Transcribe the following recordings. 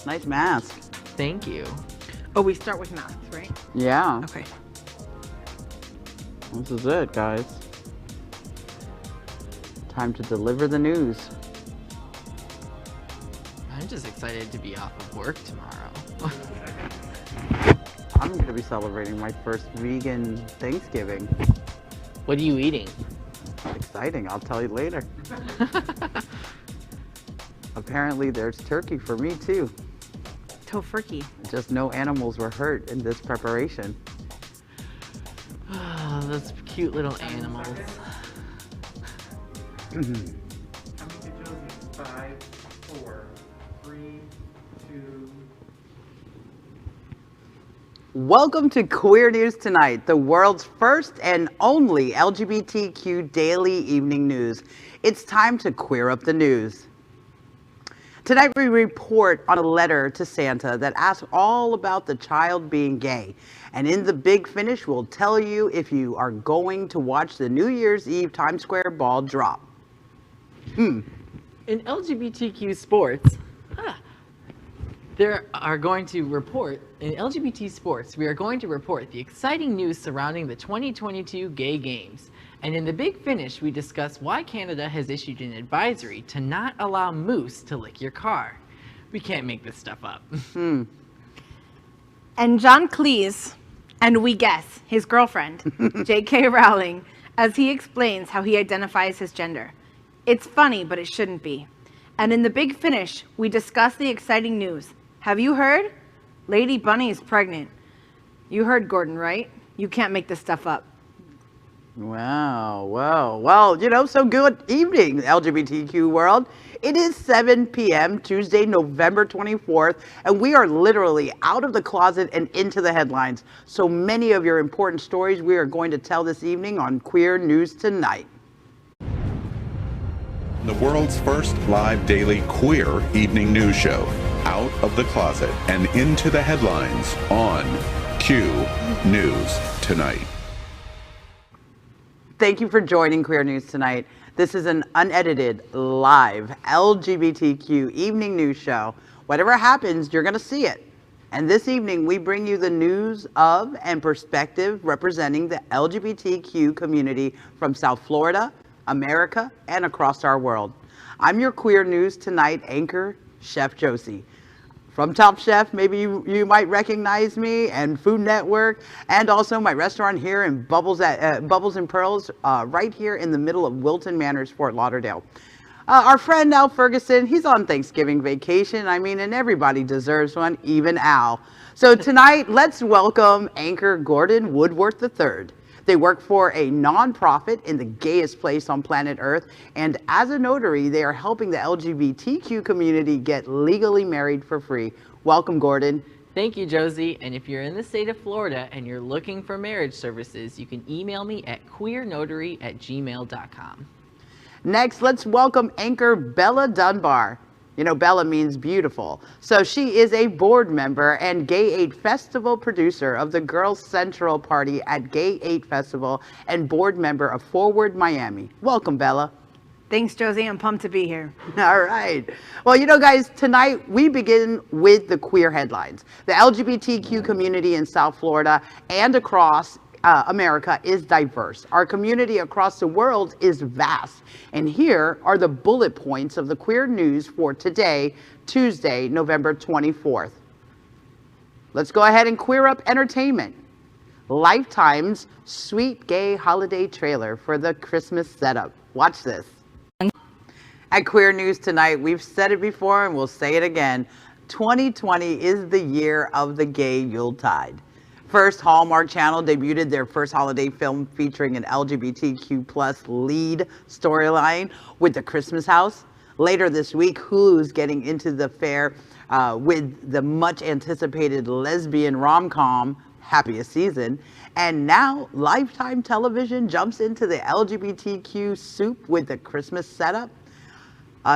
Nice mask. Thank you. Oh, we start with masks, right? Yeah. Okay. This is it, guys. Time to deliver the news. I'm just excited to be off of work tomorrow. I'm going to be celebrating my first vegan Thanksgiving. What are you eating? Exciting. I'll tell you later. Apparently, there's turkey for me, too. Tofurkey. Just no animals were hurt in this preparation. Oh, those cute little animals. Coming to Josie, 5, 4, 3, 2. Welcome to Queer News Tonight, the world's first and only LGBTQ daily evening news. It's time to queer up the news. Tonight we report on a letter to Santa that asks all about the child being gay. And in the big finish, we'll tell you if you are going to watch the New Year's Eve Times Square ball drop. In LGBTQ sports, we are going to report the exciting news surrounding the 2022 gay games. And in the big finish, we discuss why Canada has issued an advisory to not allow moose to lick your car. We can't make this stuff up. And John Cleese, and we guess his girlfriend, J.K. Rowling, as he explains how he identifies his gender. It's funny, but it shouldn't be. And in the big finish, we discuss the exciting news. Have you heard? Lady Bunny is pregnant. You heard, Gordon, right? You can't make this stuff up. Wow, well, so good evening, LGBTQ world. It is 7 p.m. Tuesday, November 24th, and we are literally out of the closet and into the headlines. So many of your important stories we are going to tell this evening on Queer News Tonight. The world's first live daily queer evening news show, Out of the Closet and Into the Headlines on Q News Tonight. Thank you for joining Queer News Tonight. This is an unedited, live LGBTQ evening news show. Whatever happens, you're going to see it. And this evening, we bring you the news of and perspective representing the LGBTQ community from South Florida, America, and across our world. I'm your Queer News Tonight anchor, Chef Josie. From Top Chef, maybe you might recognize me, and Food Network, and also my restaurant here in Bubbles and Pearls, right here in the middle of Wilton Manors, Fort Lauderdale. Our friend Al Ferguson, he's on Thanksgiving vacation. And everybody deserves one, even Al. So tonight, let's welcome anchor Gordon Woodworth III. They work for a nonprofit in the gayest place on planet Earth, and as a notary, they are helping the LGBTQ community get legally married for free. Welcome, Gordon. Thank you, Josie. And if you're in the state of Florida and you're looking for marriage services, you can email me at queernotary@gmail.com. Next, let's welcome anchor Bella Dunbar. Bella means beautiful. So she is a board member and Gay 8 Festival producer of the Girls Central Party at Gay 8 Festival and board member of Forward Miami. Welcome, Bella. Thanks, Josie. I'm pumped to be here. All right. Well, guys, tonight we begin with the queer headlines. The LGBTQ community in South Florida and across America is diverse. Our community across the world is vast. And here are the bullet points of the queer news for today, Tuesday, November 24th. Let's go ahead and queer up entertainment. Lifetime's sweet gay holiday trailer for the Christmas setup. Watch this. At Queer News Tonight, we've said it before and we'll say it again. 2020 is the year of the gay Yuletide. First, Hallmark Channel debuted their first holiday film featuring an LGBTQ plus lead storyline with The Christmas House. Later this week, Hulu's getting into the fair with the much anticipated lesbian rom-com, Happiest Season. And now Lifetime Television jumps into the LGBTQ soup with The Christmas Setup.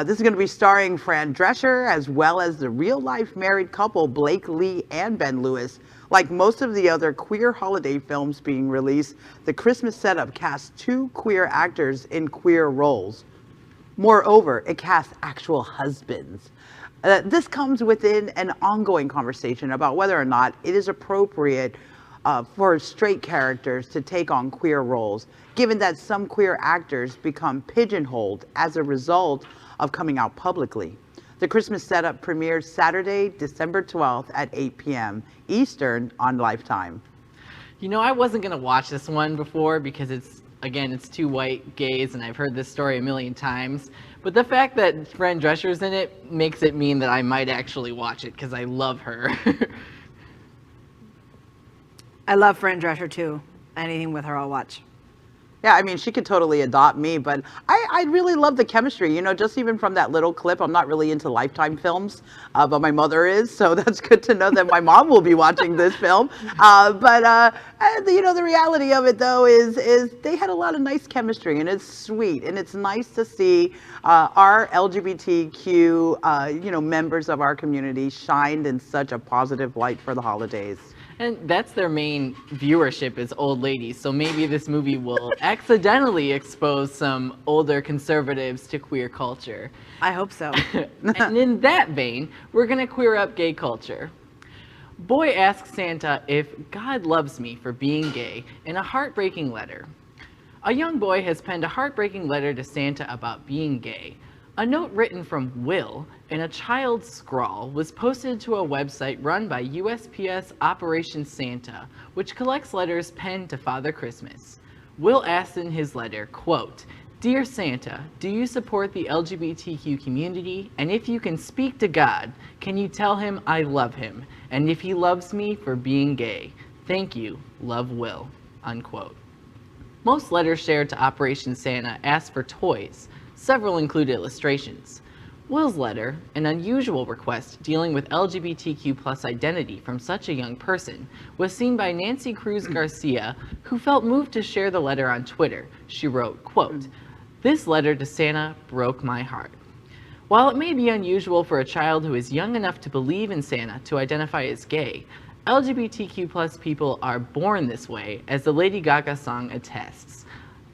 This is going to be starring Fran Drescher as well as the real-life married couple Blake Lee and Ben Lewis. Like most of the other queer holiday films being released, The Christmas Setup casts 2 queer actors in queer roles. Moreover, it casts actual husbands. This comes within an ongoing conversation about whether or not it is appropriate for straight characters to take on queer roles, given that some queer actors become pigeonholed as a result of coming out publicly. The Christmas Setup premieres Saturday, December 12th at 8 p.m. Eastern on Lifetime. You know, I wasn't going to watch this one before because it's two white gays, and I've heard this story a million times. But the fact that Fran Drescher's in it makes it mean that I might actually watch it because I love her. I love Fran Drescher too. Anything with her, I'll watch. Yeah, I mean, she could totally adopt me, but I really love the chemistry, you know, just even from that little clip. I'm not really into Lifetime films, but my mother is, so that's good to know that my mom will be watching this film. But you know, the reality of it, though, is they had a lot of nice chemistry, and it's sweet, and it's nice to see our LGBTQ, you know, members of our community shined in such a positive light for the holidays. And that's their main viewership is old ladies, so maybe this movie will accidentally expose some older conservatives to queer culture. I hope so. And in that vein, we're gonna queer up gay culture. Boy asks Santa if God loves me for being gay in a heartbreaking letter. A young boy has penned a heartbreaking letter to Santa about being gay. A note written from Will in a child's scrawl was posted to a website run by USPS Operation Santa, which collects letters penned to Father Christmas. Will asked in his letter, quote, "Dear Santa, do you support the LGBTQ community? And if you can speak to God, can you tell him I love him? And if he loves me for being gay? Thank you, love, Will," unquote. Most letters shared to Operation Santa asked for toys. Several include illustrations. Will's letter, an unusual request dealing with LGBTQ+ identity from such a young person, was seen by Nancy Cruz Garcia, who felt moved to share the letter on Twitter. She wrote, quote, "This letter to Santa broke my heart. While it may be unusual for a child who is young enough to believe in Santa to identify as gay, LGBTQ+ people are born this way, as the Lady Gaga song attests.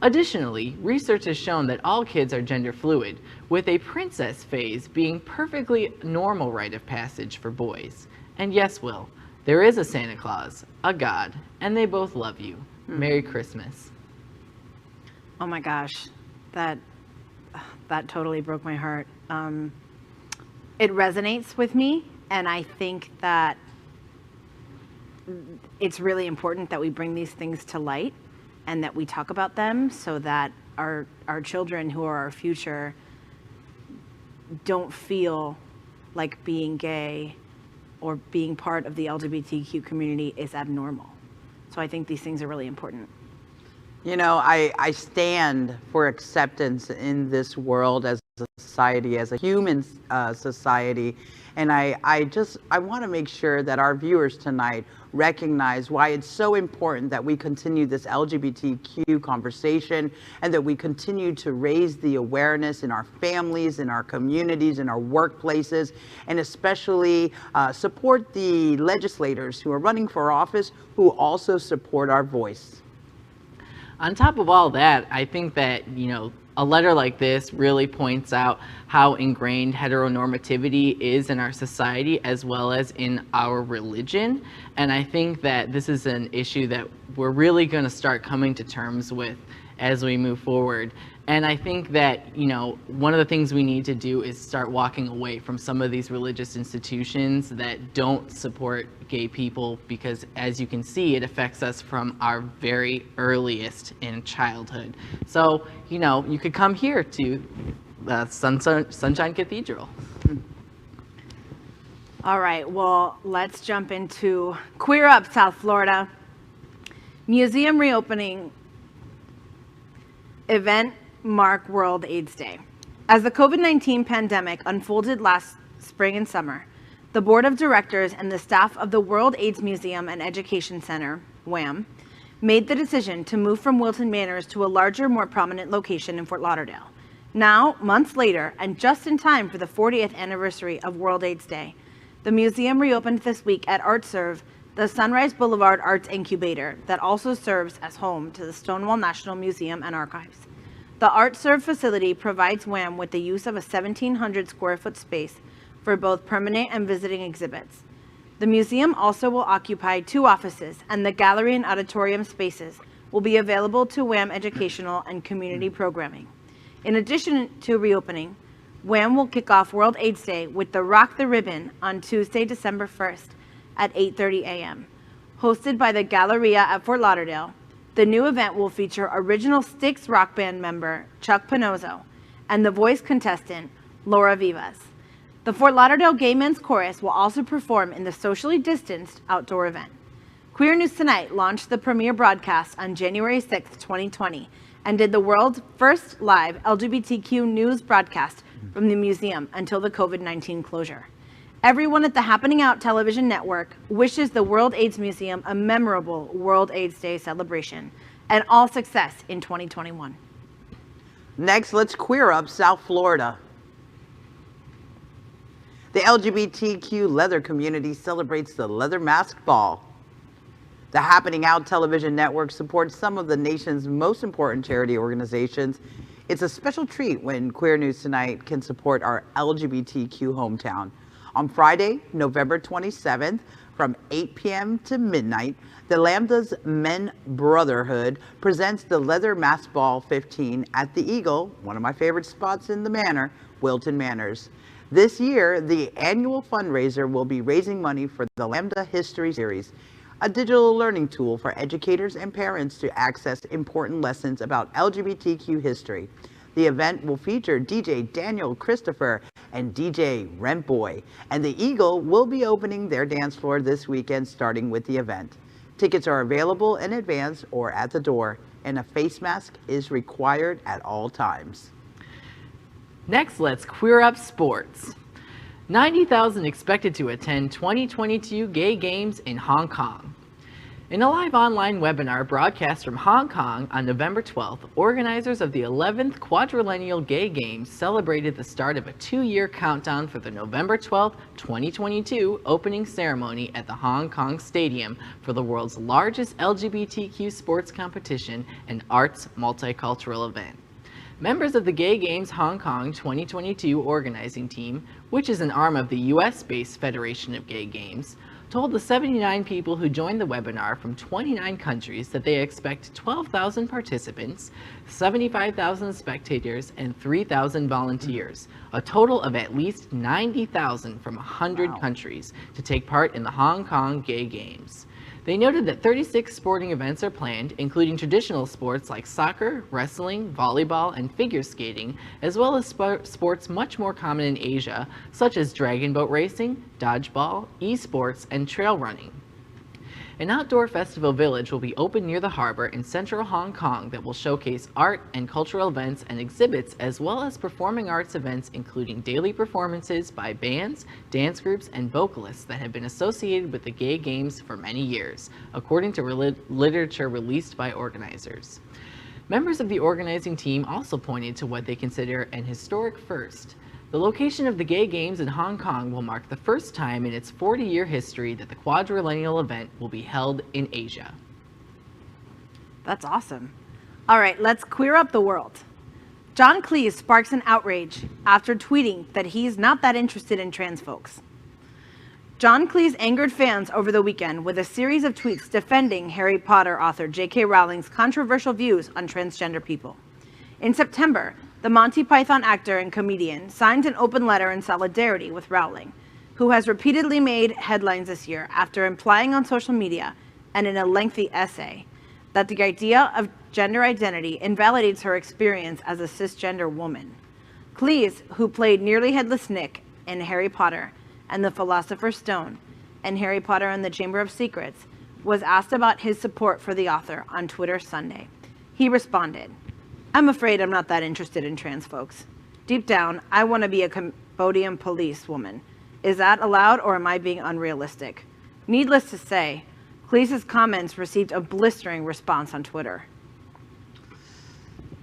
Additionally, research has shown that all kids are gender fluid, with a princess phase being perfectly normal rite of passage for boys. And yes, Will, there is a Santa Claus, a God, and they both love you. Merry Christmas." Oh my gosh, that totally broke my heart. It resonates with me, and I think that it's really important that we bring these things to light and that we talk about them so that our children, who are our future, don't feel like being gay or being part of the LGBTQ community is abnormal. So I think these things are really important. You know, I stand for acceptance in this world as a society, as a human society. And I want to make sure that our viewers tonight recognize why it's so important that we continue this LGBTQ conversation and that we continue to raise the awareness in our families, in our communities, in our workplaces, and especially support the legislators who are running for office who also support our voice. On top of all that, I think that, you know, a letter like this really points out how ingrained heteronormativity is in our society as well as in our religion. And I think that this is an issue that we're really going to start coming to terms with as we move forward. And I think that, you know, one of the things we need to do is start walking away from some of these religious institutions that don't support gay people, because as you can see, it affects us from our very earliest in childhood. So, you know, you could come here to Sunshine Cathedral. All right, well, let's jump into Queer Up South Florida. Museum reopening event mark World AIDS Day. As the COVID-19 pandemic unfolded last spring and summer, the board of directors and the staff of the World AIDS Museum and Education Center, WAM, made the decision to move from Wilton Manors to a larger, more prominent location in Fort Lauderdale. Now, months later, and just in time for the 40th anniversary of World AIDS Day, the museum reopened this week at ArtServe, the Sunrise Boulevard Arts Incubator that also serves as home to the Stonewall National Museum and Archives. The ArtServe facility provides WAM with the use of a 1,700 square foot space for both permanent and visiting exhibits. The museum also will occupy 2 offices, and the gallery and auditorium spaces will be available to WHAM educational and community programming. In addition to reopening, WHAM will kick off World AIDS Day with the Rock the Ribbon on Tuesday, December 1st at 8:30 a.m. Hosted by the Galleria at Fort Lauderdale, the new event will feature original Styx rock band member Chuck Panozzo and the voice contestant Laura Vivas. The Fort Lauderdale Gay Men's Chorus will also perform in the socially distanced outdoor event. Queer News Tonight launched the premiere broadcast on January 6, 2020, and did the world's first live LGBTQ news broadcast from the museum until the COVID-19 closure. Everyone at the Happening Out television network wishes the World AIDS Museum a memorable World AIDS Day celebration and all success in 2021. Next, let's queer up South Florida. The LGBTQ leather community celebrates the Leather Mask Ball. The Happening Out television network supports some of the nation's most important charity organizations. It's a special treat when Queer News Tonight can support our LGBTQ hometown. On Friday, November 27th, from 8 p.m. to midnight, the Lambda's Men Brotherhood presents the Leather Mask Ball 15 at the Eagle, one of my favorite spots in the Manor, Wilton Manors. This year, the annual fundraiser will be raising money for the Lambda History Series, a digital learning tool for educators and parents to access important lessons about LGBTQ history. The event will feature DJ Daniel Christopher and DJ Rentboy, and the Eagle will be opening their dance floor this weekend starting with the event. Tickets are available in advance or at the door, and a face mask is required at all times. Next, let's queer up sports. 90,000 expected to attend 2022 Gay Games in Hong Kong. In a live online webinar broadcast from Hong Kong on November 12th, organizers of the 11th Quadrillennial Gay Games celebrated the start of a 2-year countdown for the November 12th, 2022 opening ceremony at the Hong Kong Stadium for the world's largest LGBTQ sports competition and arts multicultural event. Members of the Gay Games Hong Kong 2022 organizing team, which is an arm of the US-based Federation of Gay Games, told the 79 people who joined the webinar from 29 countries that they expect 12,000 participants, 75,000 spectators, and 3,000 volunteers, a total of at least 90,000 from 100 countries to take part in the Hong Kong Gay Games. They noted that 36 sporting events are planned, including traditional sports like soccer, wrestling, volleyball, and figure skating, as well as sports much more common in Asia, such as dragon boat racing, dodgeball, esports, and trail running. An outdoor festival village will be open near the harbor in central Hong Kong that will showcase art and cultural events and exhibits, as well as performing arts events including daily performances by bands, dance groups, and vocalists that have been associated with the Gay Games for many years, according to literature released by organizers. Members of the organizing team also pointed to what they consider an historic first. The location of the Gay Games in Hong Kong will mark the first time in its 40-year history that the quadrillennial event will be held in Asia. That's awesome. All right, let's queer up the world. John Cleese sparks an outrage after tweeting that he's not that interested in trans folks. John Cleese angered fans over the weekend with a series of tweets defending Harry Potter author J.K. Rowling's controversial views on transgender people. In September, the Monty Python actor and comedian signed an open letter in solidarity with Rowling, who has repeatedly made headlines this year after implying on social media and in a lengthy essay that the idea of gender identity invalidates her experience as a cisgender woman. Cleese, who played nearly headless Nick in Harry Potter and the Philosopher's Stone and Harry Potter and the Chamber of Secrets, was asked about his support for the author on Twitter Sunday. He responded, "I'm afraid I'm not that interested in trans folks. Deep down, I want to be a Cambodian police woman. Is that allowed, or am I being unrealistic?" Needless to say, Cleese's comments received a blistering response on Twitter.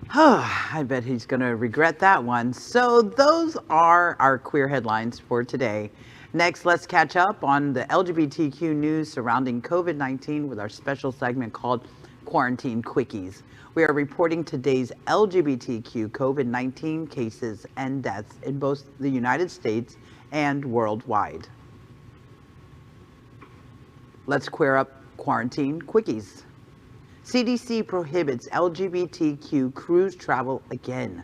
I bet he's going to regret that one. So those are our queer headlines for today. Next, let's catch up on the LGBTQ news surrounding COVID-19 with our special segment called Quarantine Quickies. We are reporting today's LGBTQ COVID-19 cases and deaths in both the United States and worldwide. Let's queer up quarantine quickies. CDC prohibits LGBTQ cruise travel again.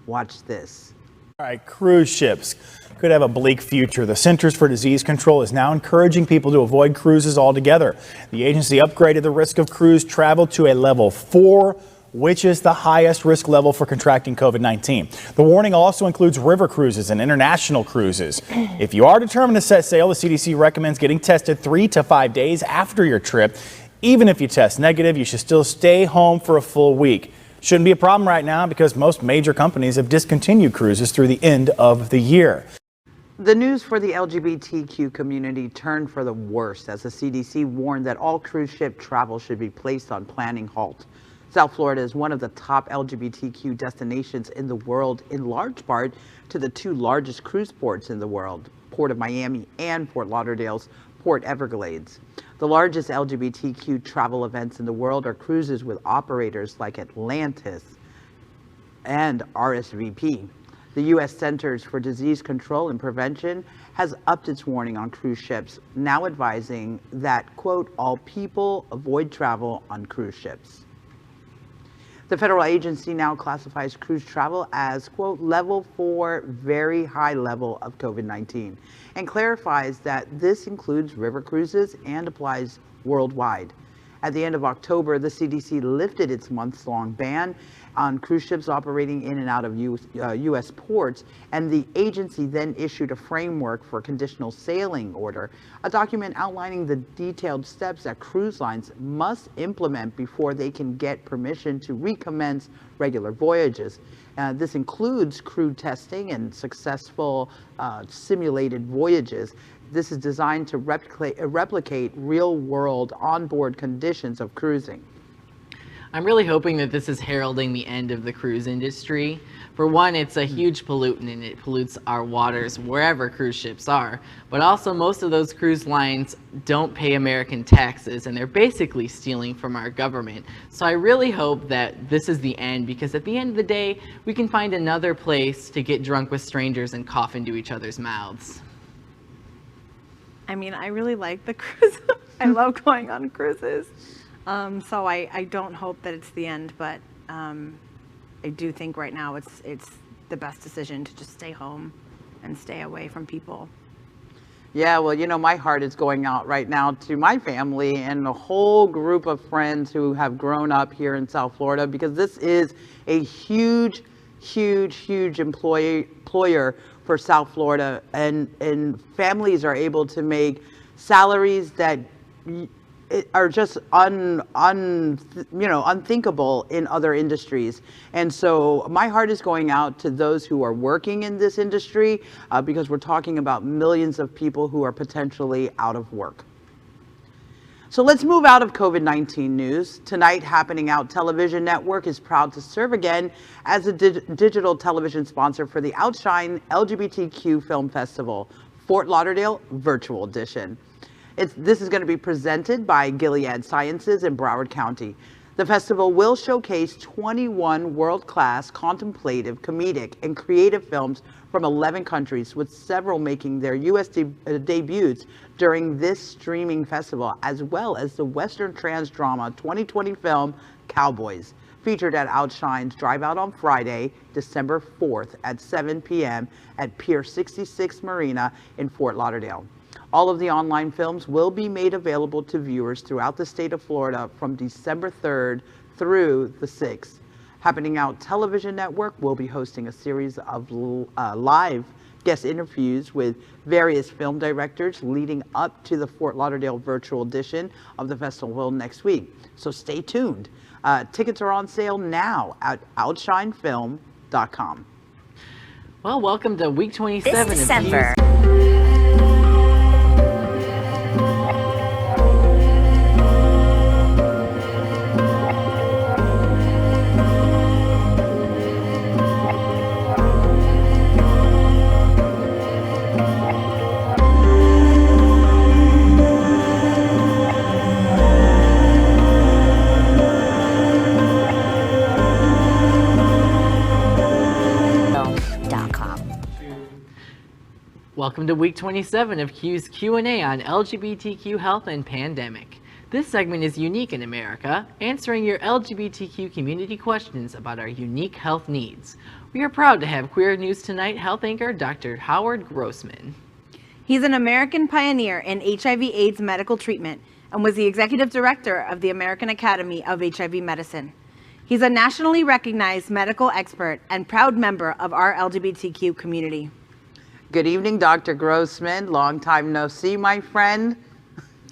Watch this. All right, cruise ships could have a bleak future. The Centers for Disease Control is now encouraging people to avoid cruises altogether. The agency upgraded the risk of cruise travel to a level 4, which is the highest risk level for contracting COVID-19. The warning also includes river cruises and international cruises. If you are determined to set sail, the CDC recommends getting tested 3 to 5 days after your trip. Even if you test negative, you should still stay home for a full week. Shouldn't be a problem right now because most major companies have discontinued cruises through the end of the year. The news for the LGBTQ community turned for the worse as the CDC warned that all cruise ship travel should be placed on planning halt. South Florida is one of the top LGBTQ destinations in the world, in large part to the 2 largest cruise ports in the world, Port of Miami and Fort Lauderdale's Port Everglades. The largest LGBTQ travel events in the world are cruises with operators like Atlantis and RSVP. The U.S. Centers for Disease Control and Prevention has upped its warning on cruise ships, now advising that, quote, all people avoid travel on cruise ships. The federal agency now classifies cruise travel as, quote, level 4, very high level of COVID-19, and clarifies that this includes river cruises and applies worldwide. At the end of October, the CDC lifted its months-long ban on cruise ships operating in and out of U.S. ports, and the agency then issued a framework for a conditional sailing order, a document outlining the detailed steps that cruise lines must implement before they can get permission to recommence regular voyages. This includes crew testing and successful simulated voyages. This is designed to replicate real-world onboard conditions of cruising. I'm really hoping that this is heralding the end of the cruise industry. For one, it's a huge pollutant and it pollutes our waters wherever cruise ships are. But also, most of those cruise lines don't pay American taxes and they're basically stealing from our government. So I really hope that this is the end, because at the end of the day, we can find another place to get drunk with strangers and cough into each other's mouths. I mean, I really like the cruise. I love going on cruises. So I don't hope that it's the end, but I do think right now it's the best decision to just stay home and stay away from people. Yeah, well, you know, my heart is going out right now to my family and a whole group of friends who have grown up here in South Florida, because this is a huge employer for South Florida, and families are able to make salaries that are just unthinkable in other industries. And so my heart is going out to those who are working in this industry, because we're talking about millions of people who are potentially out of work. So let's move out of COVID-19 news. Tonight, Happening Out Television Network is proud to serve again as a digital television sponsor for the OUTshine LGBTQ Film Festival, Fort Lauderdale Virtual Edition. This is going to be presented by Gilead Sciences in Broward County. The festival will showcase 21 world-class contemplative, comedic, and creative films from 11 countries, with several making their U.S. debuts during this streaming festival, as well as the Western trans drama 2020 film Cowboys, featured at OUTshine's Drive Out on Friday, December 4th at 7 p.m. at Pier 66 Marina in Fort Lauderdale. All of the online films will be made available to viewers throughout the state of Florida from December 3rd through the 6th. Happening Out Television Network will be hosting a series of live guest interviews with various film directors leading up to the Fort Lauderdale virtual edition of the festival next week. So stay tuned. Tickets are on sale now at outshinefilm.com. Well, welcome to week 27 This of December. Welcome to week 27 of Q's Q&A on LGBTQ health and pandemic. This segment is unique in America, answering your LGBTQ community questions about our unique health needs. We are proud to have Queer News Tonight health anchor Dr. Howard Grossman. He's an American pioneer in HIV/AIDS medical treatment and was the executive director of the American Academy of HIV Medicine. He's a nationally recognized medical expert and proud member of our LGBTQ community. Good evening, Dr. Grossman. Long time no see, my friend.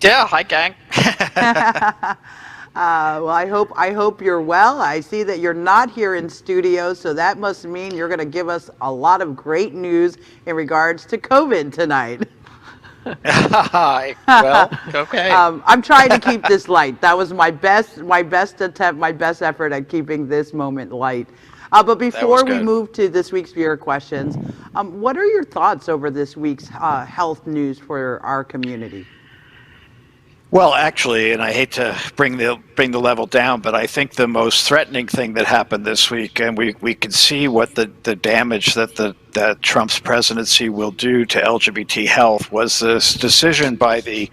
Yeah, hi gang. Well, I hope you're well. I see that you're not here in studio, so that must mean you're going to give us a lot of great news in regards to COVID tonight. Well, okay. I'm trying to keep this light. That was my best attempt, my best effort at keeping this moment light. But before we move to this week's viewer questions, what are your thoughts over this week's health news for our community? Well, actually, and I hate to bring the level down, but I think the most threatening thing that happened this week, and we can see what the damage that Trump's presidency will do to LGBT health, was this decision by the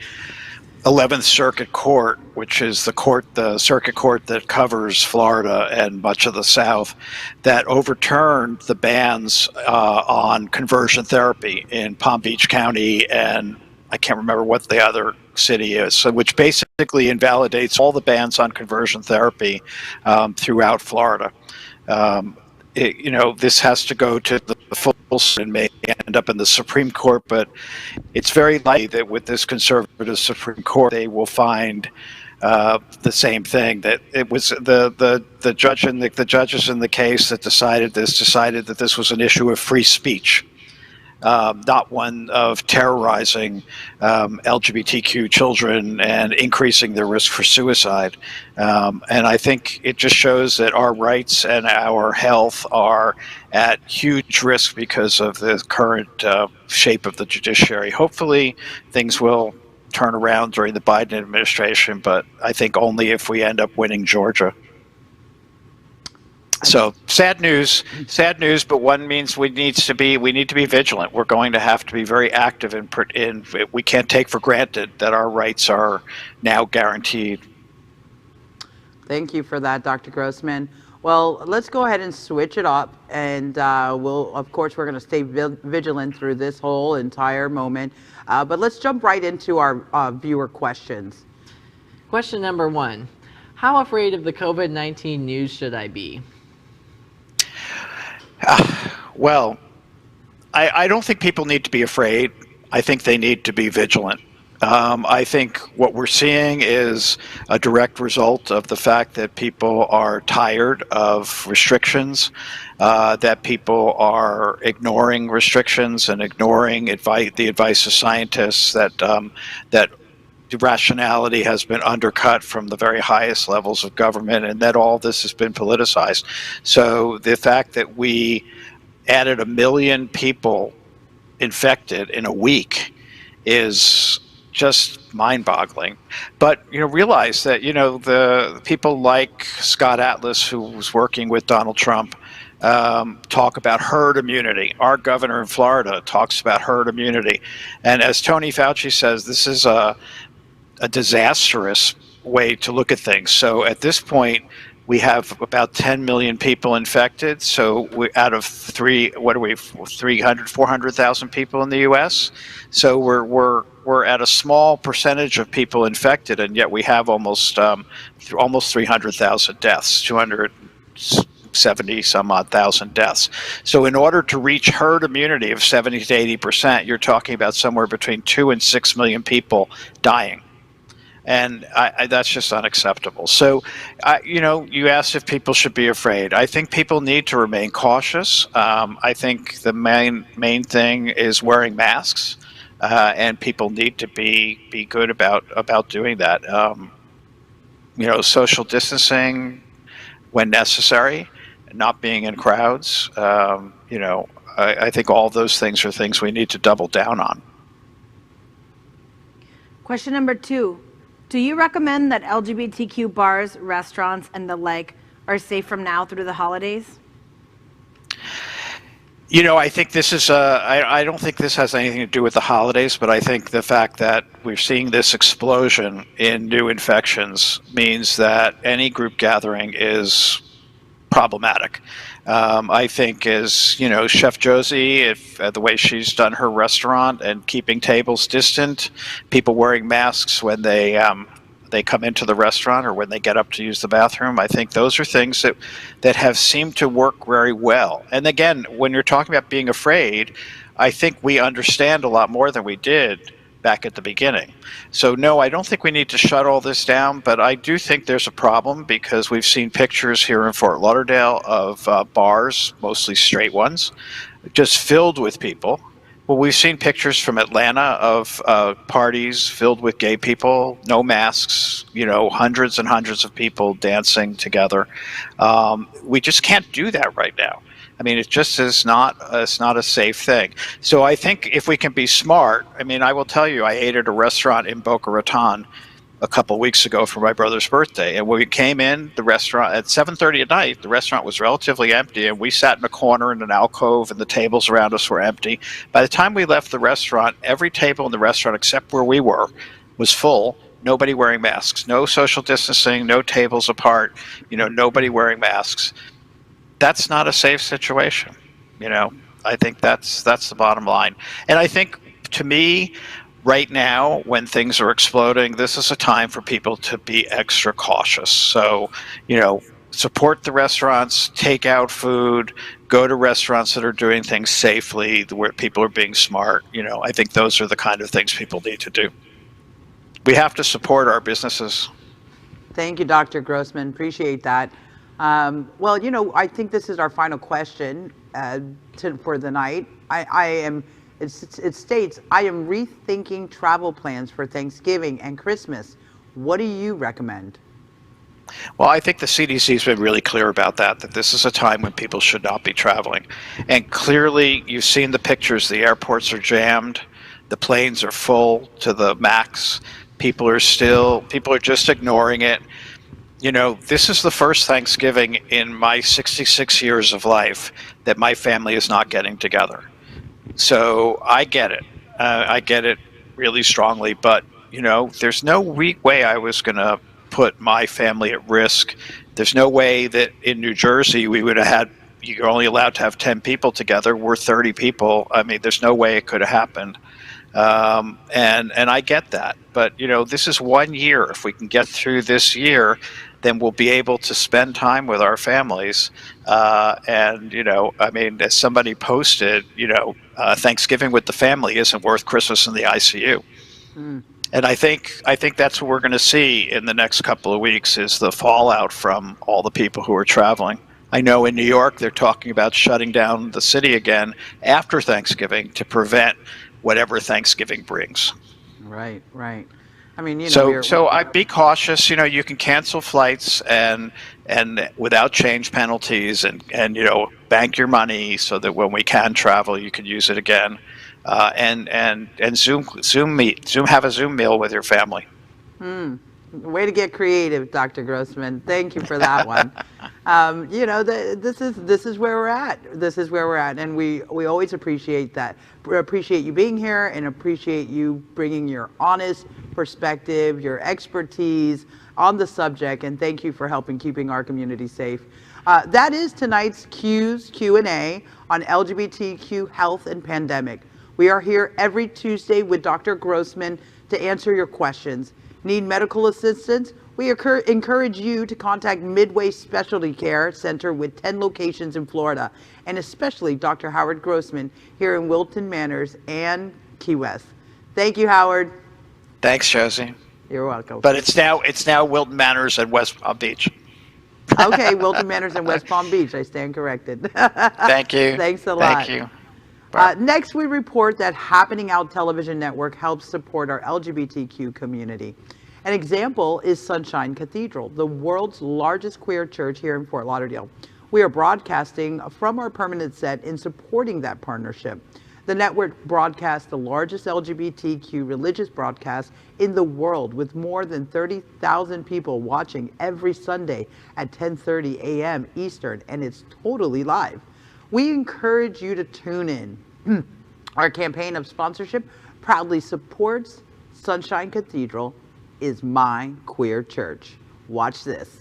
11th Circuit Court, which is the circuit court that covers Florida and much of the South, that overturned the bans on conversion therapy in Palm Beach County, and I can't remember what the other city is, so which basically invalidates all the bans on conversion therapy throughout Florida. This has to go to the full and may end up in the Supreme Court, but it's very likely that with this conservative Supreme Court, they will find the same thing, that it was the judge and the judges in the case that decided that this was an issue of free speech. Not one of terrorizing LGBTQ children and increasing their risk for suicide. And I think it just shows that our rights and our health are at huge risk because of the current shape of the judiciary. Hopefully things will turn around during the Biden administration, but I think only if we end up winning Georgia. So sad news, but one means we need to be vigilant. We're going to have to be very active in we can't take for granted that our rights are now guaranteed. Thank you for that, Dr. Grossman. Well, let's go ahead and switch it up, and we're going to stay vigilant through this whole entire moment. But let's jump right into our viewer questions. Question number 1. How afraid of the COVID-19 news should I be? Well, I don't think people need to be afraid. I think they need to be vigilant. I think what we're seeing is a direct result of the fact that people are tired of restrictions, that people are ignoring restrictions and ignoring the advice of scientists, that the rationality has been undercut from the very highest levels of government, and that all this has been politicized. So the fact that we added 1 million people infected in a week is just mind-boggling. But realize that the people like Scott Atlas, who was working with Donald Trump, talk about herd immunity. Our governor in Florida talks about herd immunity, and as Tony Fauci says, this is a disastrous way to look at things. So at this point, we have about 10 million people infected. So out of 400,000 people in the U.S. So we're at a small percentage of people infected, and yet we have almost 300,000 deaths, 270 some odd thousand deaths. So in order to reach herd immunity of 70 to 80%, you're talking about somewhere between 2 and 6 million people dying. And that's just unacceptable. So, you asked if people should be afraid. I think people need to remain cautious. I think the main thing is wearing masks, and people need to be good about doing that. Social distancing when necessary, not being in crowds. I think all those things are things we need to double down on. Question number 2. Do you recommend that LGBTQ bars, restaurants, and the like are safe from now through the holidays? I think this is, I don't think this has anything to do with the holidays, but I think the fact that we're seeing this explosion in new infections means that any group gathering is problematic. I think as, Chef Josie, if the way she's done her restaurant and keeping tables distant, people wearing masks when they come into the restaurant or when they get up to use the bathroom. I think those are things that have seemed to work very well. And again, when you're talking about being afraid, I think we understand a lot more than we did back at the beginning. So no, I don't think we need to shut all this down, but I do think there's a problem because we've seen pictures here in Fort Lauderdale of bars, mostly straight ones, just filled with people. Well, we've seen pictures from Atlanta of parties filled with gay people, no masks, hundreds and hundreds of people dancing together. We just can't do that right now. I mean, it just is not, it's not a safe thing. So I think if we can be smart, I will tell you, I ate at a restaurant in Boca Raton a couple weeks ago for my brother's birthday. And when we came in, the restaurant at 7:30 at night, the restaurant was relatively empty, and we sat in a corner in an alcove, and the tables around us were empty. By the time we left the restaurant, every table in the restaurant, except where we were, was full. Nobody wearing masks, no social distancing, no tables apart, nobody wearing masks. That's not a safe situation. I think that's the bottom line. And I think, to me, right now, when things are exploding, this is a time for people to be extra cautious. So, support the restaurants, take out food, go to restaurants that are doing things safely, where people are being smart. I think those are the kind of things people need to do. We have to support our businesses. Thank you, Dr. Grossman. Appreciate that. Well, I think this is our final question for the night. It states, I am rethinking travel plans for Thanksgiving and Christmas. What do you recommend? Well, I think the CDC has been really clear about that this is a time when people should not be traveling. And clearly, you've seen the pictures. The airports are jammed. The planes are full to the max. People are just ignoring it. This is the first Thanksgiving in my 66 years of life that my family is not getting together. So I get it. I get it really strongly, but there's no way I was going to put my family at risk. There's no way that in New Jersey we would have had, you're only allowed to have 10 people together. We're 30 people. There's no way it could have happened. And I get that, but this is 1 year. If we can get through this year, then we'll be able to spend time with our families. As somebody posted, Thanksgiving with the family isn't worth Christmas in the ICU. Mm. And I think that's what we're going to see in the next couple of weeks is the fallout from all the people who are traveling. I know in New York, they're talking about shutting down the city again after Thanksgiving to prevent whatever Thanksgiving brings. Right. So I'd be cautious. You can cancel flights and without change penalties, and bank your money so that when we can travel, you can use it again. And Zoom have a Zoom meal with your family. Way to get creative, Dr. Grossman. Thank you for that one. This is where we're at. This is where we're at, and we always appreciate that. We appreciate you being here, and appreciate you bringing your honest perspective, your expertise on the subject, and thank you for helping keeping our community safe. That is tonight's Q&A on LGBTQ health and pandemic. We are here every Tuesday with Dr. Grossman to answer your questions. Need medical assistance? We encourage you to contact Midway Specialty Care Center with 10 locations in Florida, and especially Dr. Howard Grossman here in Wilton Manors and Key West. Thank you, Howard. Thanks, Josie. You're welcome. But it's now Wilton Manors and West Palm Beach. Okay, Wilton Manors and West Palm Beach. I stand corrected. Thank you. Thanks a lot. Thank you. Next, we report that Happening Out Television Network helps support our LGBTQ community. An example is Sunshine Cathedral, the world's largest queer church here in Fort Lauderdale. We are broadcasting from our permanent set in supporting that partnership. The network broadcasts the largest LGBTQ religious broadcast in the world, with more than 30,000 people watching every Sunday at 10:30 a.m. Eastern, and it's totally live. we encourage you to tune in. Our campaign of sponsorship proudly supports Sunshine Cathedral is my queer church. Watch this.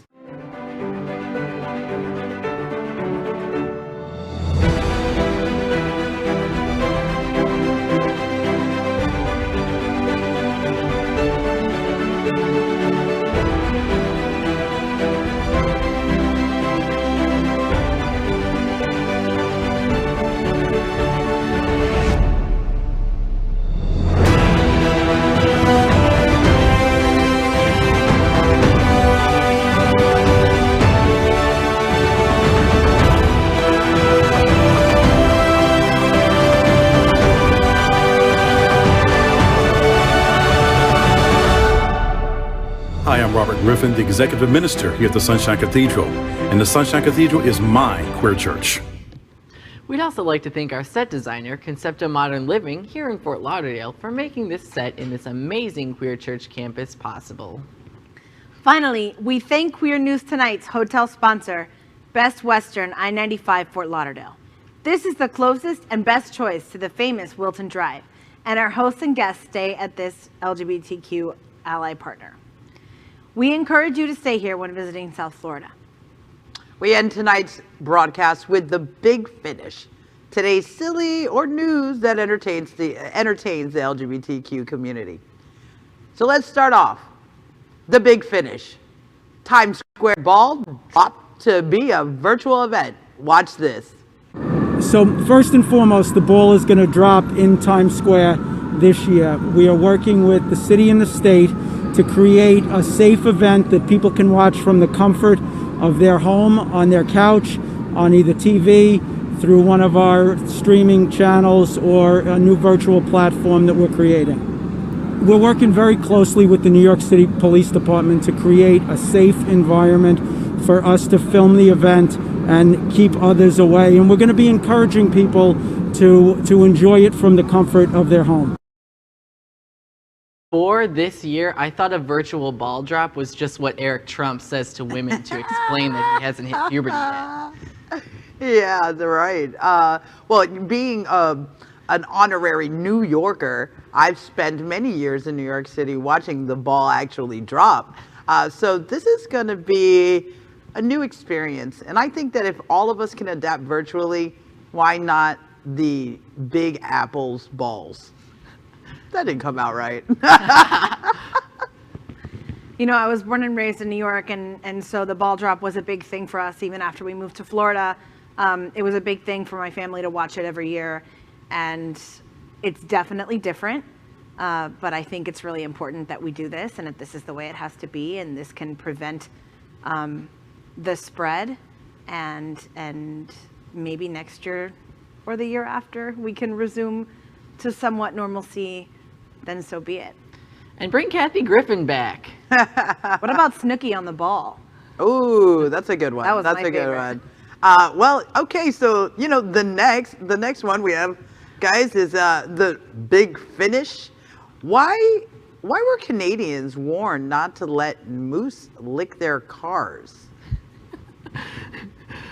Hi, I'm Robert Griffin, the Executive Minister here at the Sunshine Cathedral, and the Sunshine Cathedral is my queer church. We'd also like to thank our set designer, Concepta Modern Living, here in Fort Lauderdale, for making this set in this amazing queer church campus possible. Finally, we thank Queer News Tonight's hotel sponsor, Best Western I-95 Fort Lauderdale. This is the closest and best choice to the famous Wilton Drive, and our hosts and guests stay at this LGBTQ ally partner. We encourage you to stay here when visiting South Florida. We end tonight's broadcast with the Big Finish, today's silly or news that entertains the LGBTQ community. So let's start off. The Big Finish. Times Square Ball dropped to be a virtual event. Watch this. So first and foremost, the ball is going to drop in Times Square this year. We are working with the city and the state to create a safe event that people can watch from the comfort of their home, on their couch, on either TV, through one of our streaming channels, or a new virtual platform that we're creating. We're working very closely with the New York City Police Department to create a safe environment for us to film the event and keep others away. And we're going to be encouraging people to enjoy it from the comfort of their home. For this year, I thought a virtual ball drop was just what Eric Trump says to women to explain that he hasn't hit puberty yet. Yeah, they're right. Well, being an honorary New Yorker, I've spent many years in New York City watching the ball actually drop. So this is going to be a new experience. And I think that if all of us can adapt virtually, why not the Big Apple's balls? That didn't come out right. You know, I was born and raised in New York, and so the ball drop was a big thing for us even after we moved to Florida. It was a big thing for my family to watch it every year, and it's definitely different, but I think it's really important that we do this, and that this is the way it has to be, and this can prevent the spread, and maybe next year or the year after we can resume to somewhat normalcy, then so be it. And bring Kathy Griffin back. What about Snooki on the ball? Ooh, that's a good one. That was that's my a good favorite. one. Well, okay, so you know the next one we have, guys, is the Big Finish. Why were Canadians warned not to let moose lick their cars?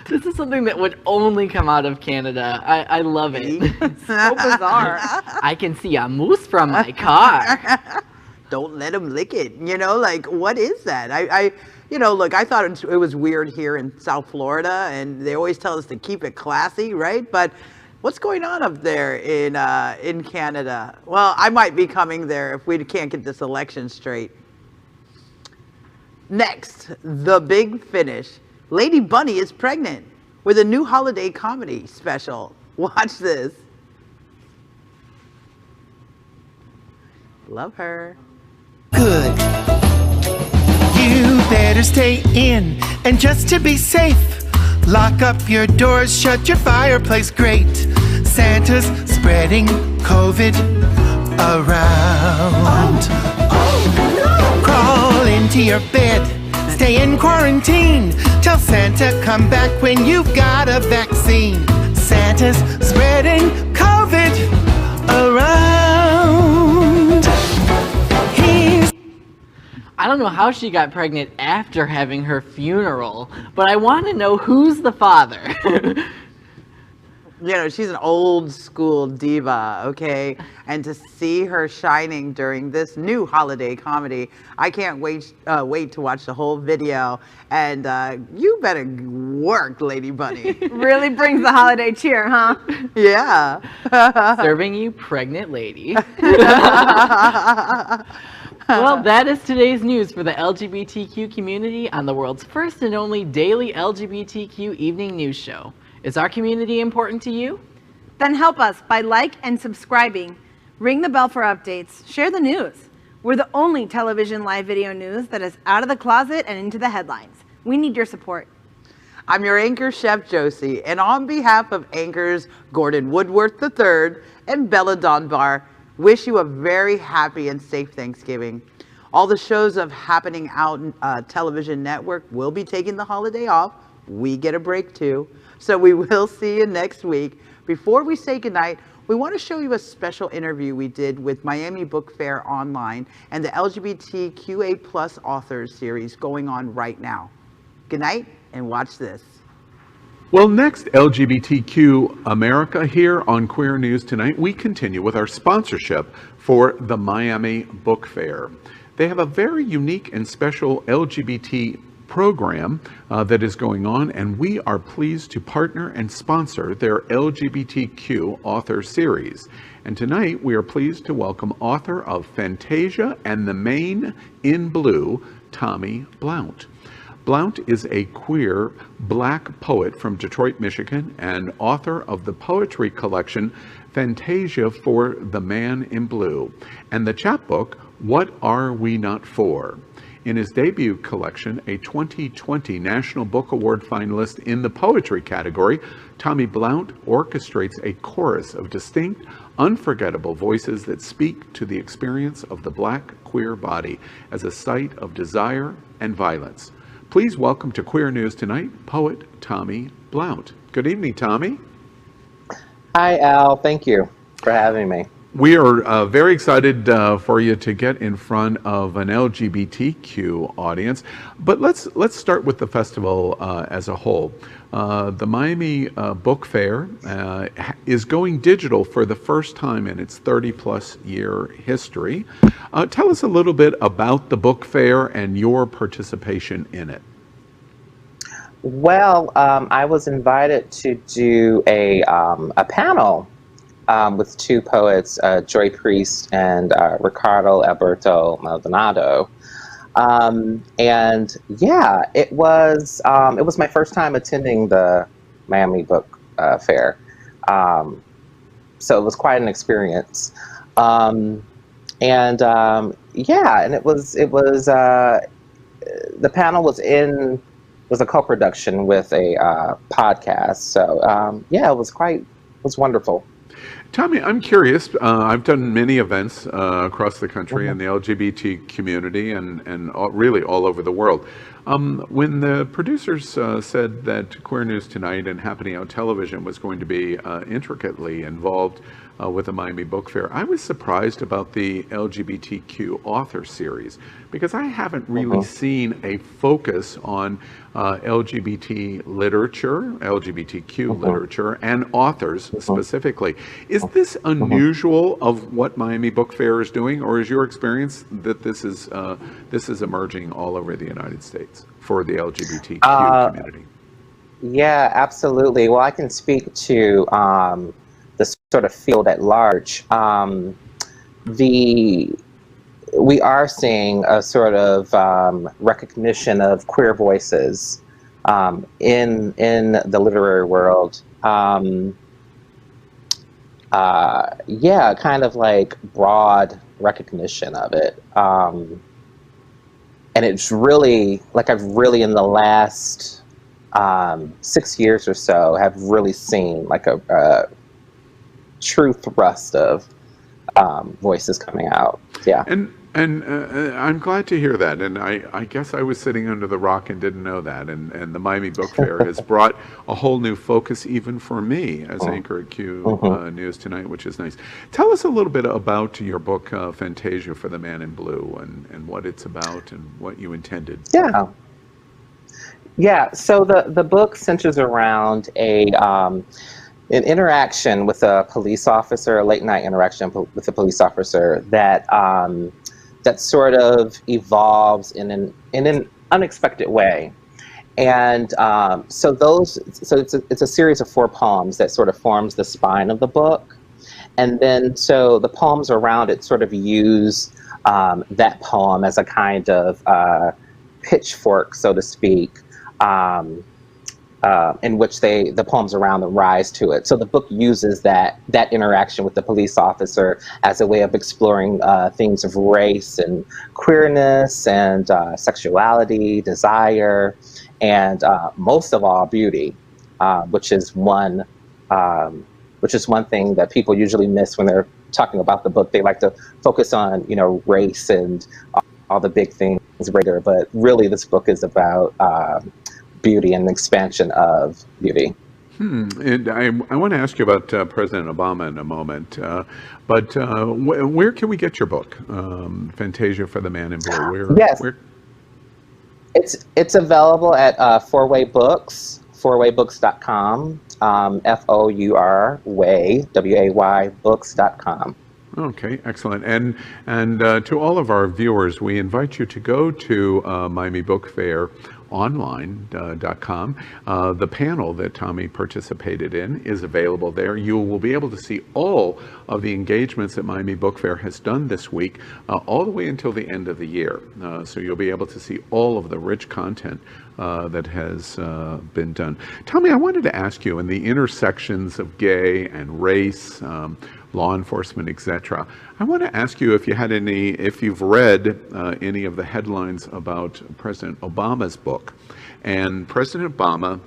This is something that would only come out of Canada. I love it. So bizarre. I can see a moose from my car. Don't let them lick it. You know, like, what is that? I you know, look, I thought it was weird here in South Florida, and they always tell us to keep it classy, right? But what's going on up there in Canada? Well, I might be coming there if we can't get this election straight. Next, the Big Finish. Lady Bunny is pregnant with a new holiday comedy special. Watch this. Love her. Good. You better stay in, and just to be safe, lock up your doors, shut your fireplace grate. Santa's spreading COVID around. Oh, no. Crawl into your bed. Stay in quarantine. Tell Santa come back when you've got a vaccine. Santa's spreading COVID around. I don't know how she got pregnant after having her funeral, but I want to know who's the father. You know, she's an old school diva, okay? And to see her shining during this new holiday comedy, I can't wait to watch the whole video. And you better work, Lady Bunny. Really brings the holiday cheer, huh? Yeah. Serving you, pregnant lady. Well, that is today's news for the LGBTQ community on the world's first and only daily LGBTQ evening news show. Is our community important to you? Then help us by and subscribing. Ring the bell for updates. Share the news. We're the only television live video news that is out of the closet and into the headlines. We need your support. I'm your anchor, Chef Josie, and on behalf of anchors Gordon Woodworth III and Bella Donbar, wish you a very happy and safe Thanksgiving. All the shows of Happening Out Television Network will be taking the holiday off. We get a break too. So we will see you next week. Before we say goodnight, we want to show you a special interview we did with Miami Book Fair Online and the LGBTQA+ authors series going on right now. Good night and watch this. Well, next, LGBTQ America here on Queer News Tonight, we continue with our sponsorship for the Miami Book Fair. They have a very unique and special LGBT program that is going on, and we are pleased to partner and sponsor their LGBTQ author series. And tonight, we are pleased to welcome author of Fantasia and the Man in Blue, Tommye Blout. Blout is a queer black poet from Detroit, Michigan, and author of the poetry collection Fantasia for the Man in Blue, and the chapbook What Are We Not For? In his debut collection, a 2020 National Book Award finalist in the poetry category, Tommye Blout orchestrates a chorus of distinct, unforgettable voices that speak to the experience of the black queer body as a site of desire and violence. Please welcome to Queer News Tonight, poet Tommye Blout. Good evening, Tommye. Hi, Al. Thank you for having me. We are very excited for you to get in front of an LGBTQ audience, but let's start with the festival as a whole. The Miami Book Fair is going digital for the first time in its 30-plus year history. Tell us a little bit about the book fair and your participation in it. Well, I was invited to do a panel with two poets, Joy Priest and Ricardo Alberto Maldonado. And yeah, it was my first time attending the Miami Book Fair. So it was quite an experience. Yeah, and it was the panel was a co-production with a podcast. So yeah, it was wonderful. Tommye, I'm curious. I've done many events across the country in the LGBT community and really all over the world. When the producers said that Queer News Tonight and Happening Out Television was going to be intricately involved with the Miami Book Fair, I was surprised about the LGBTQ author series because I haven't really seen a focus on LGBT literature, LGBTQ literature, and authors specifically. Is this unusual of what Miami Book Fair is doing, or is your experience that this is emerging all over the United States for the LGBTQ community? Yeah, absolutely. Well, I can speak to the sort of field at large. We are seeing a sort of recognition of queer voices in the literary world. Yeah, kind of like broad recognition of it. And it's really, like I've really in the last 6 years or so have really seen like a true thrust of voices coming out. Yeah. And I'm glad to hear that. And I guess I was sitting under the rock and didn't know that. And the Miami Book Fair has brought a whole new focus even for me as anchor at Q News Tonight, which is nice. Tell us a little bit about your book, Fantasia for the Man in Blue, and what it's about and what you intended. Yeah. Yeah, so the book centers around an interaction with a police officer, a late night interaction with a police officer that that sort of evolves in an unexpected way. And so it's a series of 4 poems that sort of forms the spine of the book. And then so the poems around it sort of use that poem as a kind of pitchfork, so to speak, in which the poems around them rise to it. So the book uses that interaction with the police officer as a way of exploring themes of race and queerness and sexuality, desire, and most of all, beauty, which is one thing that people usually miss when they're talking about the book. They like to focus on, race and all the big things later, but really this book is about beauty and the expansion of beauty. And I want to ask you about President Obama in a moment, but where can we get your book, Fantasia for the Man in Blue? Yes. It's available at 4-Way Books, 4waybooks.com, FOUR way, WAY books.com. Okay, excellent. And to all of our viewers, we invite you to go to Miami Book Fair online.com. The panel that Tommye participated in is available there. You will be able to see all of the engagements that Miami Book Fair has done this week, all the way until the end of the year. So you'll be able to see all of the rich content that has been done. Tommye, I wanted to ask you, in the intersections of gay and race, law enforcement, etc., I want to ask you if you've read any of the headlines about President Obama's book. And President Obama,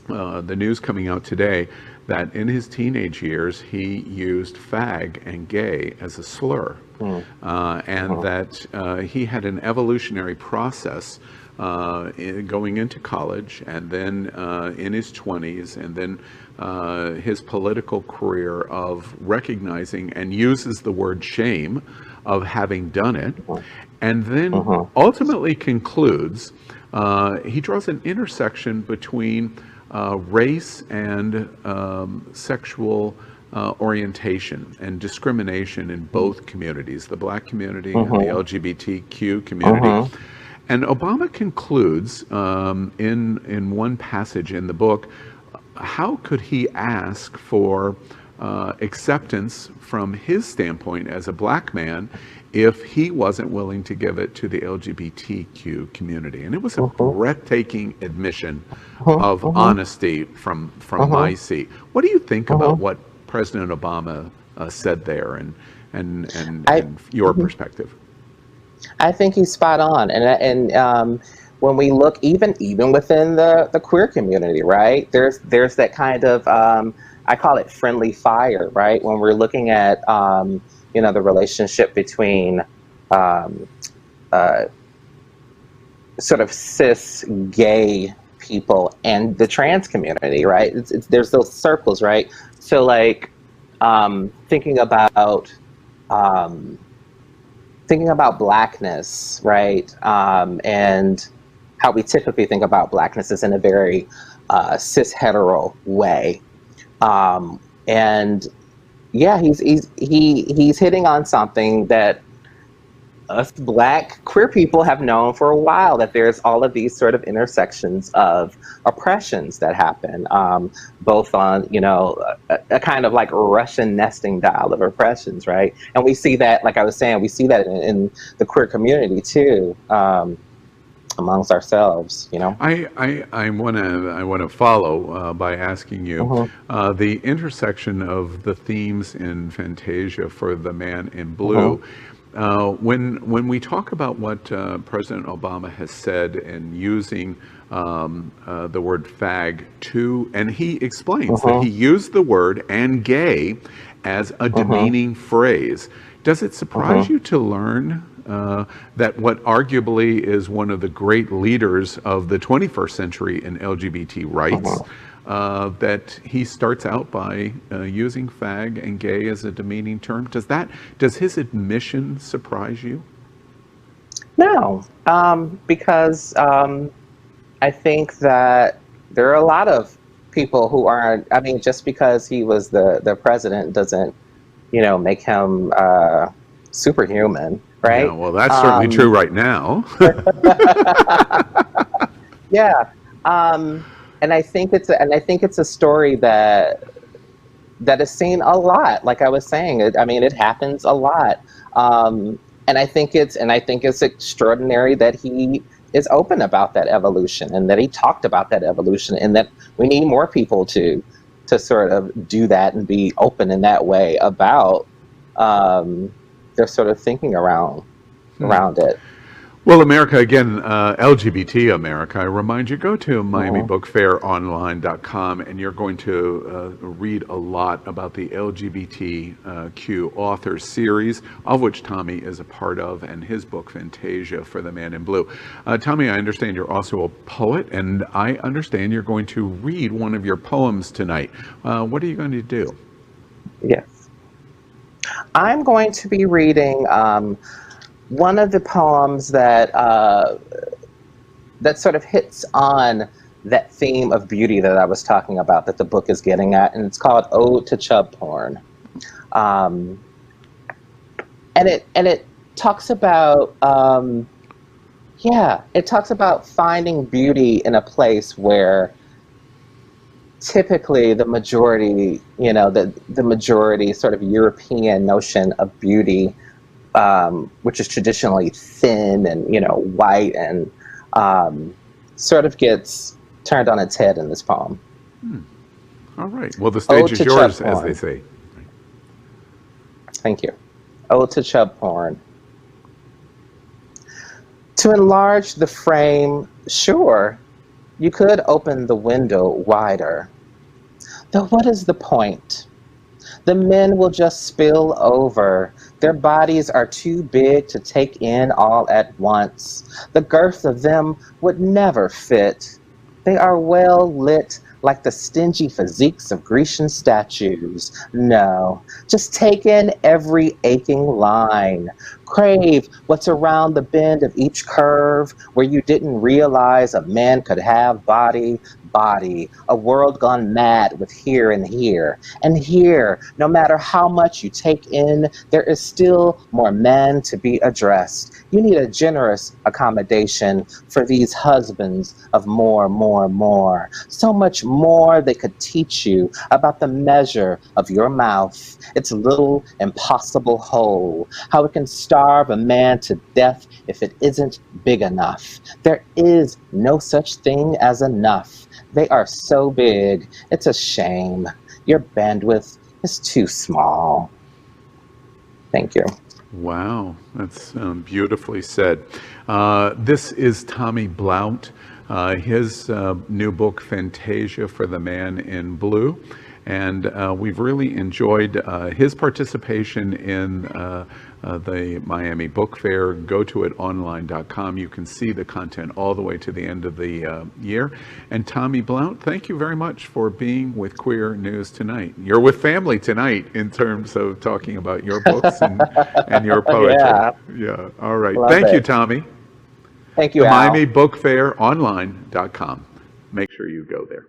the news coming out today, that in his teenage years he used fag and gay as a slur, and that he had an evolutionary process going into college, and then in his 20s, and then his political career of recognizing and uses the word shame of having done it, and then ultimately concludes, he draws an intersection between race and sexual orientation and discrimination in both communities, the Black community and the LGBTQ community. And Obama concludes in one passage in the book, how could he ask for acceptance from his standpoint as a Black man if he wasn't willing to give it to the LGBTQ community? And it was a breathtaking admission of honesty from my seat. What do you think about what President Obama said there, and your perspective? I think he's spot on, and when we look even within the queer community, right? There's that kind of I call it friendly fire, right? When we're looking at the relationship between sort of cis gay people and the trans community, right? There's those circles, right? So like thinking about Blackness, right? And how we typically think about Blackness is in a very cis hetero way. And yeah, he's hitting on something that us Black queer people have known for a while, that there's all of these sort of intersections of oppressions that happen, both on, a kind of like Russian nesting doll of oppressions, right? And we see that, like I was saying, we see that in the queer community too, amongst ourselves, I want to follow by asking you the intersection of the themes in Fantasia for the Man in Blue. When we talk about what President Obama has said in using the word fag and he explains that he used the word and gay as a demeaning phrase. Does it surprise you to learn that what arguably is one of the great leaders of the 21st century in LGBT rights, that he starts out by using fag and gay as a demeaning term? Does his admission surprise you? No, because I think that there are a lot of people who aren't, I mean, just because he was the president doesn't, make him superhuman, right? Yeah, well, that's certainly true right now. Yeah. And I think it's a story that is seen a lot. Like I was saying, it happens a lot. And I think it's extraordinary that he is open about that evolution and that he talked about that evolution, and that we need more people to sort of do that and be open in that way about their sort of thinking around it. Well, America, again, LGBT America, I remind you, go to MiamiBookFairOnline.com, and you're going to read a lot about the LGBTQ author series, of which Tommye is a part of, and his book, Fantasia for the Man in Blue. Tommye, I understand you're also a poet, and I understand you're going to read one of your poems tonight. What are you going to do? Yes. I'm going to be reading one of the poems that sort of hits on that theme of beauty that I was talking about, that the book is getting at, and it's called Ode to Chub Porn. And it talks about it talks about finding beauty in a place where typically the majority, the majority sort of European notion of beauty, which is traditionally thin and white, and sort of gets turned on its head in this poem. All right. Well, the stage is yours, as they say. Thank you. Ode to Chub Porn. To enlarge the frame, sure, you could open the window wider. Though what is the point? The men will just spill over. Their bodies are too big to take in all at once. The girth of them would never fit. They are well lit like the stingy physiques of Grecian statues. No, just take in every aching line. Crave what's around the bend of each curve where you didn't realize a man could have body, a world gone mad with here and here. And here, no matter how much you take in, there is still more men to be addressed. You need a generous accommodation for these husbands of more. So much more they could teach you about the measure of your mouth, its little impossible hole, how it can starve a man to death if it isn't big enough. There is no such thing as enough. They are so big, it's a shame. Your bandwidth is too small. Thank you. Wow, that's beautifully said. This is Tommye Blout, his new book, Fantasia for the Man in Blue. And we've really enjoyed his participation in the Miami Book Fair. Go to itonline.com. You can see the content all the way to the end of the year. And Tommye Blout, thank you very much for being with Queer News Tonight. You're with family tonight in terms of talking about your books and your poetry. Yeah. All right. Thank you, Tommye. Thank you, the Al. MiamiBookFairOnline.com. Make sure you go there.